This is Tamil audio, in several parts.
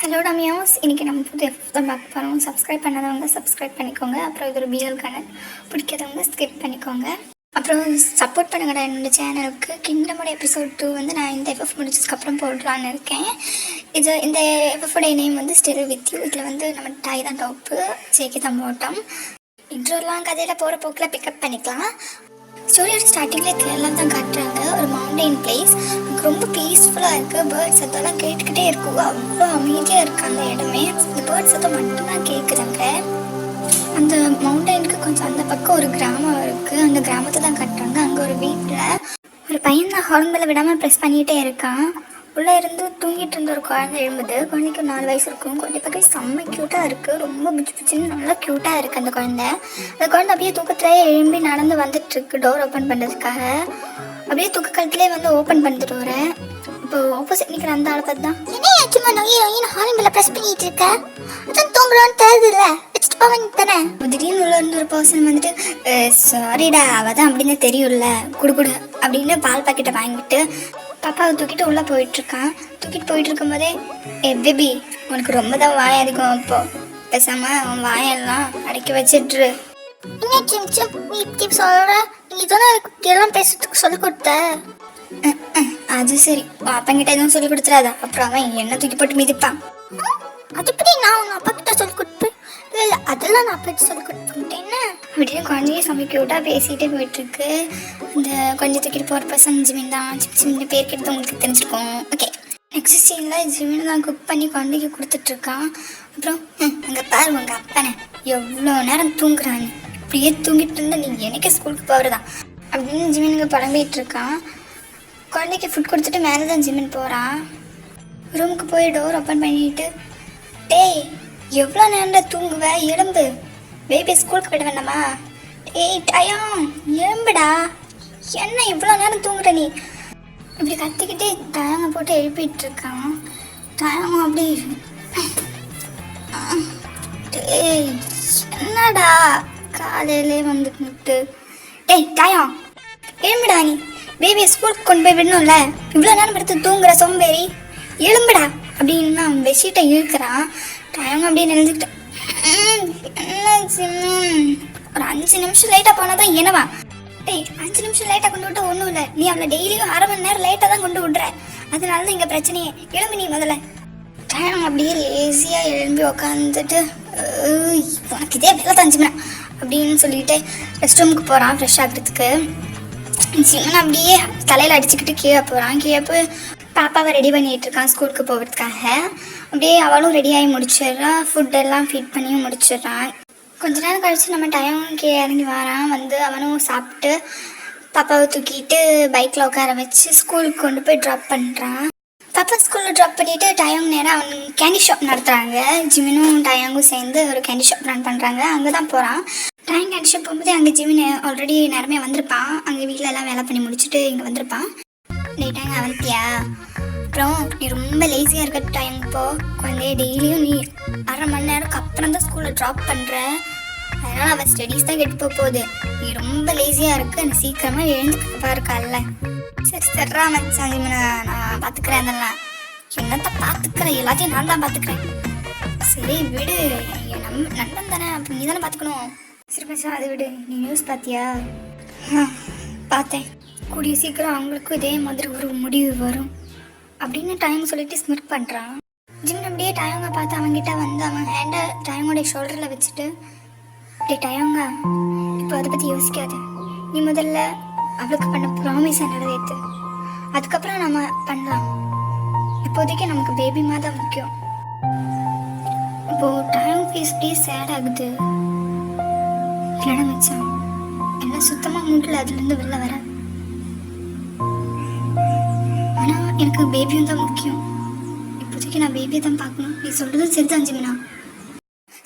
ஹலோ டமியாஸ், இன்றைக்கி நம்ம புது எஃப்தான் பார்க்க போகிறோம். சப்ஸ்கிரைப் பண்ணாதவங்க சப்ஸ்கிரைப் பண்ணிக்கோங்க. அப்புறம் இது ஒரு பிஎல் கனல் பிடிக்காதவங்க ஸ்கிப் பண்ணிக்கோங்க. அப்புறம் சப்போர்ட் பண்ணுங்கடா என்னோடய சேனலுக்கு. கிங்டமோட எபிசோட் 2 வந்து நான் இந்த எஃப்எஃப் முடிச்சதுக்கப்புறம் போடலான்னு இருக்கேன். இந்த எஃப்எஃபோடைய நேம் வந்து ஸ்டில் வித் யூ. இதில் வந்து நம்ம டாய் தான் டாப்பு, ஜேகே தான் பாட்டம். இன்ட்ரோலாம் கதையில் போகிற போக்கில் பிக்கப் பண்ணிக்கலாம். ஸ்டோரியோட ஸ்டார்டிங்கில் கேரளா தான் காட்டுறாங்க. ஒரு மவுண்டெயின் பிளேஸ், அங்கே ரொம்ப பீஸ்ஃபுல்லாக இருக்குது. பேர்ட்ஸ் சத்தம்லாம் கேட்டுக்கிட்டே இருக்கும். அவ்வளோ அமைதியாக இருக்குது அந்த இடமே. இந்த பேர்ட்ஸ் சத்தம் மட்டும்தான் கேட்குறாங்க. அந்த மவுண்டெயினுக்கு கொஞ்சம் அந்த பக்கம் ஒரு கிராமம் இருக்குது. அந்த கிராமத்தை தான் காட்டுறாங்க. அங்கே ஒரு வீட்டில் ஒரு பையன் தான் ஹார்ன் பெல்லை விடாமல் ப்ரெஸ் பண்ணிகிட்டே இருக்கான். உள்ளே இருந்து தூங்கிட்டு இருந்த ஒரு குழந்தை எழும்புது. குழந்தைக்கு 4 வயசு இருக்கும். குழந்தை பக்கம் செம்ம க்யூட்டாக இருக்குது. ரொம்ப பிச்சு பிச்சுன்னு நல்லா க்யூட்டாக இருக்குது அந்த குழந்தை. அந்த குழந்தை அப்படியே தூக்கத்துலேயே எழும்பி நடந்து வந்துட்டுருக்கு டோர் ஓப்பன் பண்ணுறதுக்காக. அப்படியே தூக்க காலத்துலேயே வந்து ஓப்பன் பண்ணிட்டு டோரை. இப்போ ஆப்போசிட் நிற்கிற அந்த ஆளை பார்த்து தான், என்ன ஆச்சுமா நோயின் ஹார்ன் பெல்லை ப்ரெஸ் பண்ணிகிட்டு இருக்க? அதான் தூங்குறான்னு தெரியுதுல்ல, வச்சுட்டு போவேன் தானே. திடீர்னு உள்ள இருந்து ஒரு பர்சன் வந்துட்டு, சாரிடா அவள் தான் அப்படின்னு தெரியும்ல, குடு அப்படின்னு பால் பாக்கெட்டை வாங்கிட்டு பாப்பாவை தூக்கிட்டு உள்ளே போயிட்டுருக்கான். தூக்கிட்டு போயிட்டு இருக்கும்போதே, பேபி உனக்கு ரொம்ப தான் வாய் அதிகம், அப்போ பேசாமல் அவன் வாயெல்லாம் அடக்கி வச்சிட்ரு. என்ன சிம் நீ இப்படி சொல்கிற? நீ தானே எல்லாம் பேசுறதுக்கு சொல்லி கொடுத்த. அது சரி, அப்பங்கிட்ட எதுவும் சொல்லி கொடுத்துறாதா, அப்புறம் அவன் என்ன தூக்கி போட்டு மிதிப்பான். அது எப்படி நான் உங்கள் அப்பா கிட்ட சொல்லி கொடுப்பேன்? இல்லை அதெல்லாம் நான் அப்பா சொல்லி கொடுத்துட்டேன்னு அப்படின்னு குழந்தைய செம்ம க்யூட்டாக பேசிகிட்டே போயிட்டுருக்கு. அந்த கொஞ்சம் தூக்கிட்டு போகிற பசங்க ஜிமின் தான். ஜிமின் பேர் கேட்டு உங்களுக்கு தெரிஞ்சிருக்கோம். ஓகே, நெக்ஸ்ட் சீனில் ஜிமின் தான் குக் பண்ணி குழந்தைக்கு கொடுத்துட்ருக்கான். அப்புறம் அங்கே பாரு உங்கள் அப்பனை எவ்வளோ நேரம் தூங்குறான்னு, இப்படியே தூங்கிட்டு இருந்தால் நீ எனக்கு ஸ்கூலுக்கு போகிறதான் அப்படின்னு ஜிமினுக்கு புலம்பிகிட்டு இருக்கான். குழந்தைக்கு ஃபுட் கொடுத்துட்டு மேலே தான் ஜிமின் போகிறான். ரூமுக்கு போய் டோர் ஓப்பன் பண்ணிட்டு, டேய் எவ்வளோ நேரம் தூங்குவ, எலும்பு, பேபி ஸ்கூலுக்கு போய்ட்டு வேண்டாமா? ஏய் டயம் எலும்புடா, என்ன இவ்வளோ நேரம் தூங்குற நீ? இப்படி கத்திக்கிட்டே டயங்க போட்டு எழுப்பிட்டு இருக்கான். டயங்க அப்படி, டேய் என்னடா காலையிலே வந்துட்டு, டேய் டயம் எலும்புடா, நீ பேபியை ஸ்கூலுக்கு கொண்டு போய் விடணும்ல, இவ்வளோ நேரம் எடுத்து தூங்குற சோம்பேறி, எலும்புடா அப்படின்னு அவன் பெட்ஷீட்டை இழுக்கிறான். டைம் அப்படியே நினைஞ்சுக்கிட்டேன். ஒரு 5 நிமிஷம் லேட்டாக போனால் தான் என்னவா? டேய் 5 நிமிஷம் லேட்டாக கொண்டு விட்டு ஒன்றும் இல்லை, நீ அவளை டெய்லியும் 1/2 மணி நேரம் லேட்டாக தான் கொண்டு விட்ற, அதனால தான் இங்கே பிரச்சனையே. எழும்பி நீ முதல்ல. டைம் அப்படியே லேசியாக எழும்பி உக்காந்துட்டு, உனக்கு இதே வேலை தான் ஜிமினா அப்படின்னு சொல்லிட்டு ரெஸ்ட் ரூமுக்கு போகிறான் ஃப்ரெஷ் ஆகிறதுக்கு. ஜிமின் அப்படியே தலையில் அடிச்சுக்கிட்டு கீழே போகிறான். கீழே போய் பாப்பாவை ரெடி பண்ணிகிட்டு இருக்கான் ஸ்கூலுக்கு போகிறதுக்காக. அப்படியே அவளும் ரெடியாகி முடிச்சிடுறான். ஃபுட்டெல்லாம் ஃபீட் பண்ணியும் முடிச்சிடுறான். கொஞ்ச நேரம் கழித்து நம்ம டைமுக்கு இறங்கி வரான். வந்து அவனும் சாப்பிட்டு பாப்பாவை தூக்கிட்டு பைக்கில் உட்கார வச்சு ஸ்கூலுக்கு கொண்டு போய் ட்ராப் பண்ணுறான். பாப்பா ஸ்கூலில் ட்ராப் பண்ணிவிட்டு டைம் நேரம் அவன் கேண்டி ஷாப் நடத்துகிறாங்க. ஜிமினும் டயங்கும் சேர்ந்து ஒரு கேண்டி ஷாப் ரன் பண்ணுறாங்க. அங்கே தான் போகிறான். டைம் கேண்டி ஷாப் போகும்போது அங்கே ஜிமின் ஆல்ரெடி நேரமே வந்திருப்பான். அங்கே வீட்டில் எல்லாம் வேலை பண்ணி முடிச்சுட்டு இங்கே வந்திருப்பான். லேட்டாங்க அவன்த்தியா, அப்புறம் நீ ரொம்ப லேசியாக இருக்க டைம் இப்போ குழந்தைய டெய்லியும் நீ 1/2 மணி நேரத்துக்கு அப்புறம் தான் ஸ்கூலில் ட்ராப் பண்ணுற, அதனால் அவள் ஸ்டடீஸ் தான் கெட்டு போகுது. நீ ரொம்ப லேசியாக இருக்கு, நீ சீக்கிரமாக எழுந்துக்கப்பா இருக்கால்ல. சரி சரிடா மச்சான், நான் பார்த்துக்கிறேன், அதெல்லாம் என்னத்தை பார்த்துக்கிறேன், எல்லாத்தையும் நான் தான் பார்த்துக்கிறேன். சரி விடு, நண்பன் தானே, அப்போ நீ தானே பார்த்துக்கணும். சரி மச்சான் அதை விடு. நீ நியூஸ் பார்த்தியா? பார்த்தேன். கூடிய சீக்கிரம் அவங்களுக்கும் இதே மாதிரி ஒரு முடிவு வரும் அப்படின்னு டைம் சொல்லிட்டு ஸ்மிட் பண்ணுறான். ஜிம் அப்படியே டயங்க பார்த்து அவங்ககிட்ட வந்து அவன் ஹேண்டை டயங்கோடைய ஷோல்டரில் வச்சுட்டு, அப்படியே டயங்க இப்போ அதை பற்றி யோசிக்காது, நீ முதல்ல அவளுக்கு பண்ண ப்ராமிஸை நிறைவேற்று, அதுக்கப்புறம் நம்ம பண்ணலாம், இப்போதைக்கு நமக்கு பேபி தான் முக்கியம். இப்போது டைம் ஃபீஸ் அப்படியே சேட் ஆகுது. இல்லைன்னா வச்சான் என்ன சுத்தமாக மூட்டில் அதுலேருந்து வெளில வர. ஆனால் எனக்கு பேபியும் தான் முக்கியம், இப்போதைக்கு நான் பேபியை தான் பார்க்கணும். நீ சொல்கிறது சரிதான் ஜிமினா.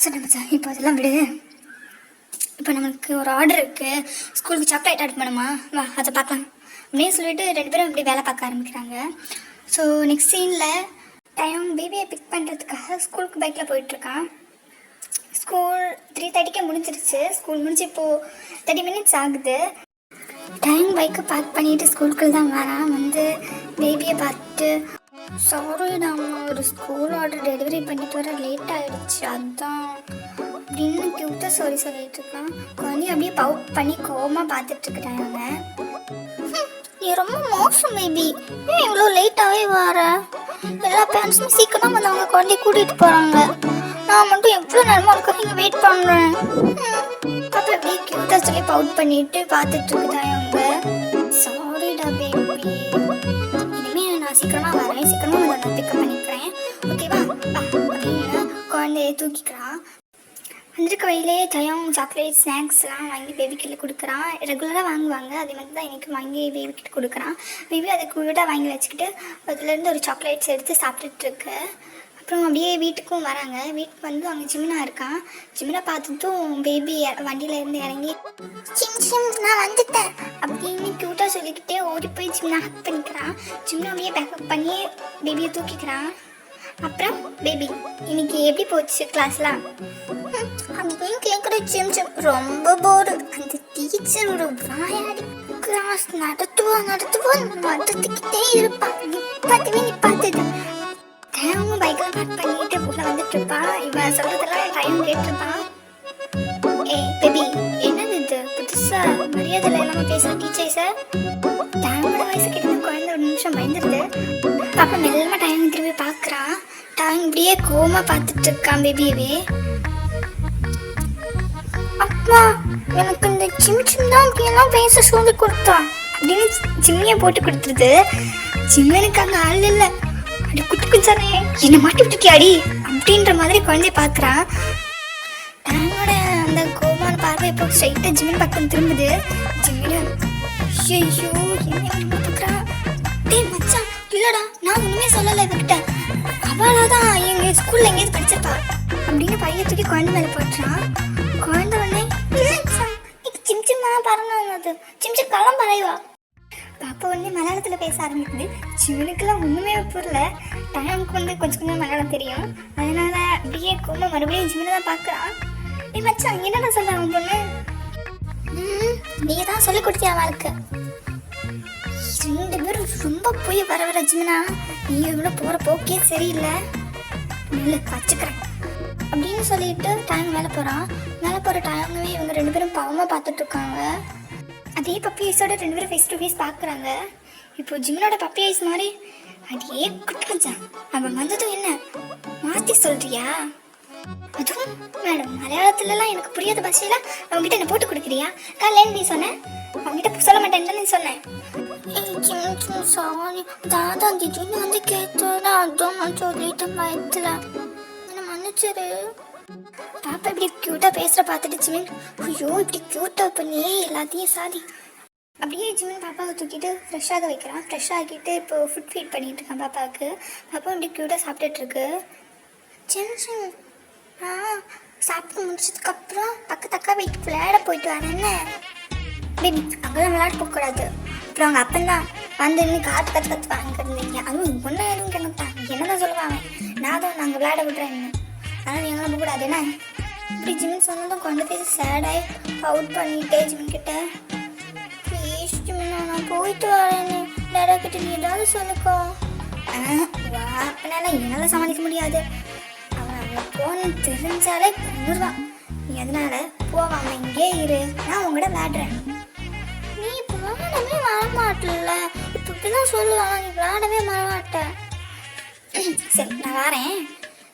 சரி மச்சான் இப்போ அதெல்லாம் விடு. இப்போ நமக்கு ஒரு ஆர்டர் இருக்குது, ஸ்கூலுக்கு சாக்லேட் ஆர்டர் பண்ணுமா, வா அதை பார்க்கலாம் அப்படின்னு சொல்லிட்டு 2 பேரும் இப்படி வேலை பார்க்க ஆரம்பிக்கிறாங்க. ஸோ நெக்ஸ்ட் சீனில் டைம் பேபியை பிக் பண்ணுறதுக்காக ஸ்கூலுக்கு பைக்கில் போயிட்டுருக்கான். ஸ்கூல் 3:30க்கே முடிஞ்சிருச்சு. ஸ்கூல் முடிஞ்சு இப்போது 30 மினிட்ஸ் ஆகுது. டைம் பைக்கை பார்க் பண்ணிவிட்டு ஸ்கூலுக்குள்ள தான் வரான். வந்து பேபியை பார்த்துட்டு சாரி நம்ம ஒரு ஸ்கூல் ஆர்டர் டெலிவரி பண்ணிட்டு வர லேட் ஆகிடுச்சு அதான் அப்படின்னு க்யூட்டாக சாரி சொல்லிட்டு இருக்கான். குழந்தைய அப்படியே பவுட் பண்ணி கோவமாக பார்த்துட்டு இருக்கிறாங்க. நீ ரொம்ப மோசம் பேபி, ஏன் இவ்வளோ லேட்டாகவே வர? எல்லா பேரண்ட்ஸும் சீக்கிரம் வந்து அவங்க குழந்தைய கூட்டிகிட்டு போகிறாங்க, நான் மட்டும் எவ்வளோ நேரமாக இருக்க இங்கே வெயிட் பண்ணுறேன். அப்போ அப்படியே க்யூட்டாக சொல்லி பவுட் பண்ணிட்டு பார்த்துட்டு இருக்கிறாங்க அவங்க. சாரிடா பேபி, இனிமேல் நான் சீக்கிரமாக வரேன், சீக்கிரமாக வந்து நான் பிக்கப் பண்ணிக்கிறேன், ஓகேவா அப்படின்னு குழந்தைய தூக்கிக்கிறான். வந்திருக்க வழியிலே ஜயம் சாக்லேட் ஸ்நாக்ஸ்லாம் வாங்கி பேபிக்கிட்ட கொடுக்குறான். ரெகுலராக வாங்குவாங்க, அதே மாதிரி தான் எனக்கு வாங்கி பேபிக்கிட்ட கொடுக்குறான். பேபி அதை கூட வாங்கி வச்சுக்கிட்டு அதுலேருந்து ஒரு சாக்லேட்ஸ் எடுத்து சாப்பிட்டுட்ருக்கு. அப்புறம் அப்படியே வீட்டுக்கும் வராங்க. வீட்டுக்கு வந்து அங்கே ஜிம்னா இருக்கான். ஜிம்னா பார்த்துட்டும் பேபி வண்டியிலேருந்து இறங்கி சிம் நான் வந்துட்டேன் அப்படின்னு க்யூட்டாக சொல்லிக்கிட்டே ஓடி போய் ஜிம்னா ஹக் பண்ணிக்கிறான். ஜிம்னா அப்படியே பேக்கப் பண்ணி பேபியை தூக்கிக்கிறான். அப்புறம் பேபி இன்னைக்கு எப்படி போச்சு கிளாஸ்லாம் அப்படின்னு கேட்குற ஜிம் ரொம்ப போரு. அந்த டீச்சர் ஒரு வாயாடி கிளாஸ் நடத்துக்கிட்டே இருப்பான். நிப்பாத்துது டைம் பைக்கில் பார்க் பண்ணிட்டு உள்ள வந்துட்டு இருப்பான். இவன் சொல்றதெல்லாம் டைம் கேட்டிருப்பான். பேபி என்னது இது புதுசா மரியாதை இல்லாமல் பேசுற டீச்சர் சார்? டைமோட வயசு கிட்ட குழந்தை ஒரு நிமிஷம் பயந்துருது. அப்போ மெல்லமாக டைம் திரும்பி பார்க்குறான். டைம் இப்படியே கோமா பார்த்துட்டு இருக்கான் பேபியவே. அப்பா எனக்கு இந்த சிம் தான் இப்படியெல்லாம் பேச சொல்லி கொடுத்தான் அப்படின்னு ஜிம்மியை போட்டு கொடுத்துருது. ஜிம்மனுக்கு அங்கே ஆள் இல்லை. அடி குட்டி குச்சானே என்னை மாட்டி விட்டுட்டியாடி அப்படின்ற மாதிரி குழந்தைய பார்க்குறான். டைமோட அந்த கோமான பார்வை இப்போ ஸ்ட்ரைட்டாக ஜிம்மன் பக்கம் திரும்புது. ஜிம்மின் ஐயோ என்ன பார்க்குறான். டேய் மச்சான் இல்லடா நான் ஒன்றுமே சொல்லலை இவகிட்ட, அவளாதான் எங்க ஸ்கூல்ல எங்கேயாவது படிச்சிருப்பா அப்படின்னு பைய தூக்கி குழந்தை மேலே போட்டுறான். குழந்தை உடனே சிம்சிம்மா பறந்து சிம்சிம் களம் பறைவா. பாப்பா உடனே மலையாளத்தில் பேச ஆரம்பிக்குது. சிவனுக்கெல்லாம் ஒன்றுமே புரியல. டைமுக்கு வந்து கொஞ்சம் கொஞ்சம் மலையாளம் தெரியும். அதனால அப்படியே கோமா மறுபடியும் ஜிம்மில் தான் பார்க்குறான். நீ மச்சான் என்னடா சொல்ல அவன் பொண்ணு? நீ தான் சொல்லி கொடுத்தியா அவளுக்கு? ரெண்டு பேரும் ரொம்ப போய் வர ஜிம்னா நீ இவ்வளோ போகிற போக்கே சரியில்லை, இல்லை வச்சுக்கிறேன் அப்படின்னு சொல்லிட்டு டைம் மேலே போகிறான். மேலே போகிற டைம்வே இவங்க ரெண்டு பேரும் பாவமாக பார்த்துட்டு இருக்காங்க. அதே பப்பி ஐஸோட ரெண்டு பேரும் ஃபேஸ் டு ஃபேஸ் பார்க்குறாங்க. இப்போ ஜிம்னோட பப்பி ஐஸ் மாதிரி அதே குட்டி மச்சான் அவன் வந்ததும் என்ன மாற்றி சொல்கிறியா? அதுவும் மேடம் மலையாளத்துலலாம் எனக்கு புரியாத பாஷையில அவங்ககிட்ட என்ன போட்டு கொடுக்குறியா? காலையில் நீ சொன்ன அவங்ககிட்ட சொல்ல மாட்டேன்னு நீ சொன்னேன். சாரி தாதா திடீர்னு வந்து கேட்டோட அதான் நான் சொல்லிட்டேன் பயத்தில் என்ன மன்னிச்சிரு. பாப்பா இப்படி க்யூட்டாக பேசுகிற பார்த்துட்டு ஜிமின் ஐயோ இப்படி க்யூட்டாக பண்ணி எல்லாத்தையும் சாதி அப்படியே ஜிமின் பாப்பாவை தூக்கிட்டு ஃப்ரெஷ்ஷாக வைக்கிறான். ஃப்ரெஷ் ஆகிட்டு இப்போ ஃபுட் ஃபீட் பண்ணிகிட்டு இருக்கான் பாப்பாவுக்கு. பாப்பா இப்படி க்யூட்டாக சாப்பிட்டுட்ருக்கு. சிம் சாப்பிட்டு முடிச்சதுக்கப்புறம் பக்கத்தக்கா வீட்டுக்கு விளையாட போயிட்டு வரேன்னு பேபி அங்கெல்லாம் விளையாட போகக்கூடாது. அப்புறம் அவங்க அப்பந்தான் வந்து இன்னும் கற்று வாங்கிருந்தீங்க. அதுவும் ஒன்றா எதுவும் கேட்டான் என்னதான் சொல்லுவாங்க, நான் தான் நாங்கள் விளையாட விட்றேன் ஆனால் நீங்கள் நம்ப கூடாது என்ன இப்படி ஜிமின் சொன்னதும் கொண்டு போய் சேடாகி அவுட் பண்ணிட்டே ஜிமின் கிட்ட ப்ளீஸ் ஜிமின் நான் போயிட்டு வரேன்னு டேடா கிட்ட நீ ஏதாவது சொல்லுக்கோ. வா அப்படின்னா என்னால் சமாளிக்க முடியாது, அவன் போன்னு தெரிஞ்சாலே கொண்டுருவான். நீ அதனால போவாம இங்கே இரு, நான் உங்கள்கிட்ட விளையாடுறேன். நீ இப்போ விளையாடவே வரமாட்டல, இப்போ இப்படிதான் சொல்லுவாங்க நீ விளையாடவே வரமாட்ட. சரி நான் வரேன்,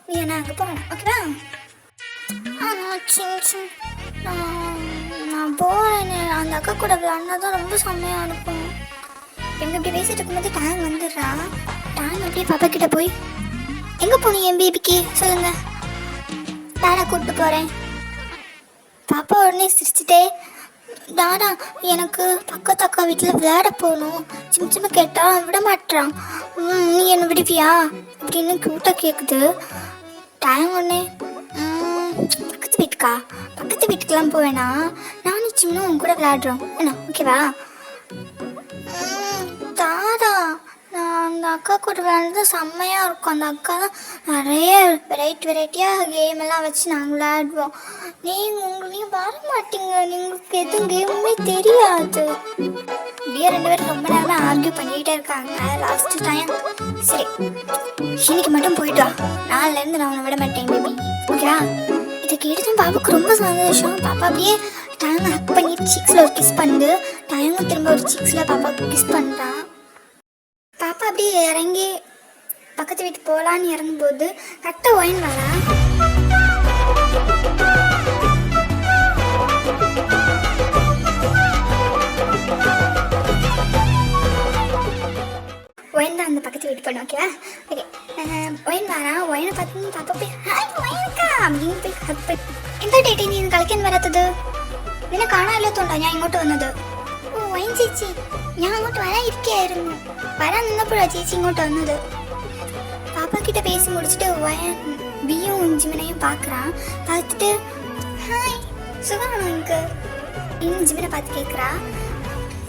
நீ என்ன அங்கே போகணும் ஓகேவா? நான் போகிறேன்னு அந்த அக்கா கூட விளையாடினா தான் ரொம்ப செம்மையாக இருக்கும். எங்க இப்படி பேசிட்டு இருக்கும்போது டைம் வந்துடுறா. டைம் அப்படியே பாப்பா கிட்ட போய் எங்கே போனீங்க என் பேபிக்கு சொல்லுங்க, டாடா கூப்பிட்டு போகிறேன். பாப்பா உடனே சிரிச்சுட்டே டாடா எனக்கு பக்கத்து அக்கா வீட்டில் விளையாட போகணும் சின்ன கேட்டால் விட மாட்டான், நீ என்ன விடுவியா அப்படின்னு க்யூட்டாக கேட்குது. டைம் உடனே பக்கத்து வீட்டுக்கெல்லாம் போவேனா, நானும் சின்ன உன் கூட விளையாடுறோம் என்ன ஓகேவா? தாடா நான் அந்த அக்கா கூட விளையாடுறது செம்மையாக இருக்கும், அந்த அக்கா தான் நிறைய வெரைட்டியாக கேம் எல்லாம் வச்சு நாங்கள் விளையாடுவோம். நீங்கள் வர மாட்டீங்க, உங்களுக்கு எதுவும் கேமுமே தெரியாது. இப்படியே 2 பேரும் ரொம்ப நேரமாக ஆர்கியூ பண்ணிக்கிட்டே இருக்காங்க. லாஸ்ட்டு டைம் சரி இன்னைக்கு மட்டும் போயிட்டு வா, நாளிலேருந்து நான் உன்னை விட மாட்டேன் பேபி, ஓகேவா? இதை கேட்டதும் பாப்பாவுக்கு ரொம்ப சந்தோஷம். பாப்பா அப்படியே டைம் ஹக் பண்ணி சீக்ஸில் ஒரு கிஸ் பண்ணுது. டைமும் திரும்ப ஒரு சீக்ஸில் பாப்பாவுக்கு கிஸ் பண்ணுறான். பாப்பா அப்படியே இறங்கி பக்கத்து வீட்டு போகலான்னு இறங்கும்போது கரெக்டாக ஒயின் வரா. ஒயின் தான் அந்த பக்கத்து வீட்டு பொண்ணு, ஓகேவா? ஓகே, ஒயின் வரா. ஒயினை பார்த்து பாப்பா போய் ஒயினுக்கா அப்படின்னு போய் ஹக் பண்ணி എന്താ ടേട്ടി നീ കളിക്കാൻ വരാത്തത്? നിന്നെ കാണാനില്ലാത്തോണ്ടാ ഞാൻ ഇങ്ങോട്ട് വന്നത്. ഓ വൈൻ ചേച്ചി, ഞാൻ അങ്ങോട്ട് വരാനിരിക്കുകയായിരുന്നു. വരാൻ നിന്നപ്പോഴാ ചേച്ചി ഇങ്ങോട്ട് വന്നത്. പാപ്പാക്കിட்ட பேசி முடிச்சுட்டு பியும் ஜிமினையும் பார்க்குறான். பார்த்துட்டு ஹாய் சுகானோ எனக்கு இன்னும் ஜிமினை பார்த்து கேட்குறா.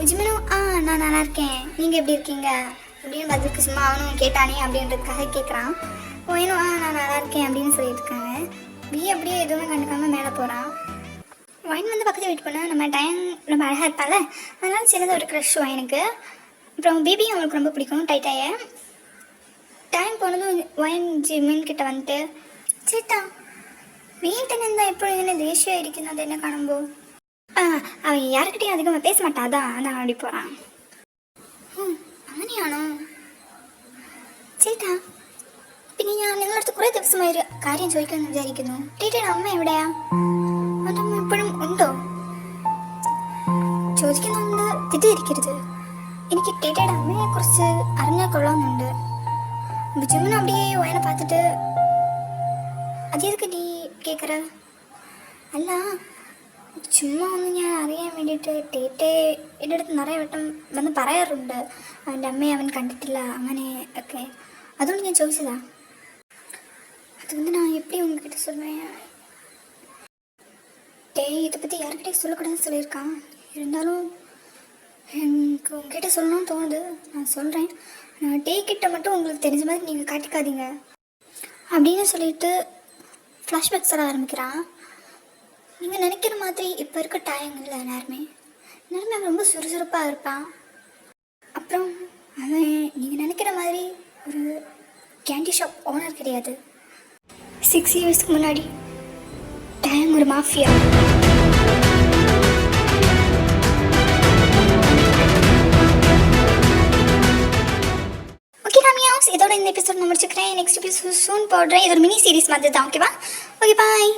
ஜிமினும் நான் நல்லா இருக்கேன், நீங்கள் எப்படி இருக்கீங்க அப்படின்னு பதிலுக்கு சும்மா அவனும் கேட்டானே அப்படின்றதுக்காக கேட்குறான். ஒயினும் நான் நல்லா இருக்கேன் அப்படின்னு சொல்லியிருக்காங்க. பி அப்படியே எதுவுமே கண்டுக்காமல் மேலே போகிறான். ஒயின் வந்து பக்கத்து வீட்டு போனால் நம்ம டைம் ரொம்ப அழகாக இருப்பாள், அதனால சின்னதாக ஒரு க்ரஷ் ஒயினுக்கு. அப்புறம் பேபியும் அவங்களுக்கு ரொம்ப பிடிக்கும் டைட்டாயை. டைம் போனதும் ஒயின் ஜிமின் கிட்ட வந்துட்டு சேட்டா வீட்டை நின்றா எப்படி என்ன தேசியம் இருக்குது அது என்ன காணும்போ அவன் யாருக்கிட்டையும் அதிகமாக பேச மாட்டா, அதான் அப்படி போகிறான். അങ്ങനെയാണോ ചേട്ടാ? പിന്നെ ഞാൻ നിങ്ങളടുത്ത് കുറേ ദിവസമായി ഒരു കാര്യം ചോദിക്കാമെന്ന് വിചാരിക്കുന്നു. ടീറ്റയുടെ അമ്മ എവിടെയാ? അവൻ്റെ അമ്മ എപ്പോഴും ഉണ്ടോ? ചോദിക്കുന്നുണ്ട്, തെറ്റിദ്ധരിക്കരുത്. എനിക്ക് ടീറ്റയുടെ അമ്മയെ കുറിച്ച് അറിഞ്ഞാൽ കൊള്ളാമെന്നുണ്ട്. ബിജുമൻ அப்படியே ஒயனை பார்த்துட்டு அது எதுக்கு நீ கேட்குற? അല്ല ചുമ്മാ ഒന്ന് ഞാൻ അറിയാൻ വേണ്ടിയിട്ട് ടേറ്റെ എൻ്റെ അടുത്ത് നിറയെ വട്ടം വന്ന് പറയാറുണ്ട് അവൻ്റെ അമ്മയെ അവൻ കണ്ടിട്ടില്ല അങ്ങനെ ഒക്കെ, അതുകൊണ്ട് ഞാൻ ചോദിച്ചതാ. அது வந்து நான் எப்படி உங்ககிட்ட சொல்வேன்? இதை பற்றி யாருக்கிட்டே சொல்லக்கூடாதுன்னு சொல்லியிருக்கான். இருந்தாலும் எனக்கு உங்ககிட்ட சொல்லணும்னு தோணுது, நான் சொல்கிறேன். கிட்ட மட்டும் உங்களுக்கு தெரிஞ்ச மாதிரி நீங்கள் காட்டிக்காதீங்க அப்படின்னு சொல்லிட்டு ஃப்ளாஷ்பேக் சொல்ல ஆரம்பிக்கிறான். நீங்கள் நினைக்கிற மாதிரி இப்போ இருக்க டைம் இல்லை, நேரமே ரொம்ப சுறுசுறுப்பாக இருப்பான். அப்புறம் அவன் நீங்கள் நினைக்கிற மாதிரி ஒரு கேண்டி ஷாப் ஓனர் கிடையாது. 6 இயர்ஸ்க்கு முன்னாடி டைம் ஒரு மாஃபியா. ஓகே காமியாஸ், இதோட இந்த எபிசோட் நான் முடிச்சுக்கிறேன். நெக்ஸ்ட் எபிசோட் சூன் போடுறேன். இது ஒரு மினி சீரிஸ் மாதிரி தான், ஓகேவா? Okay bye.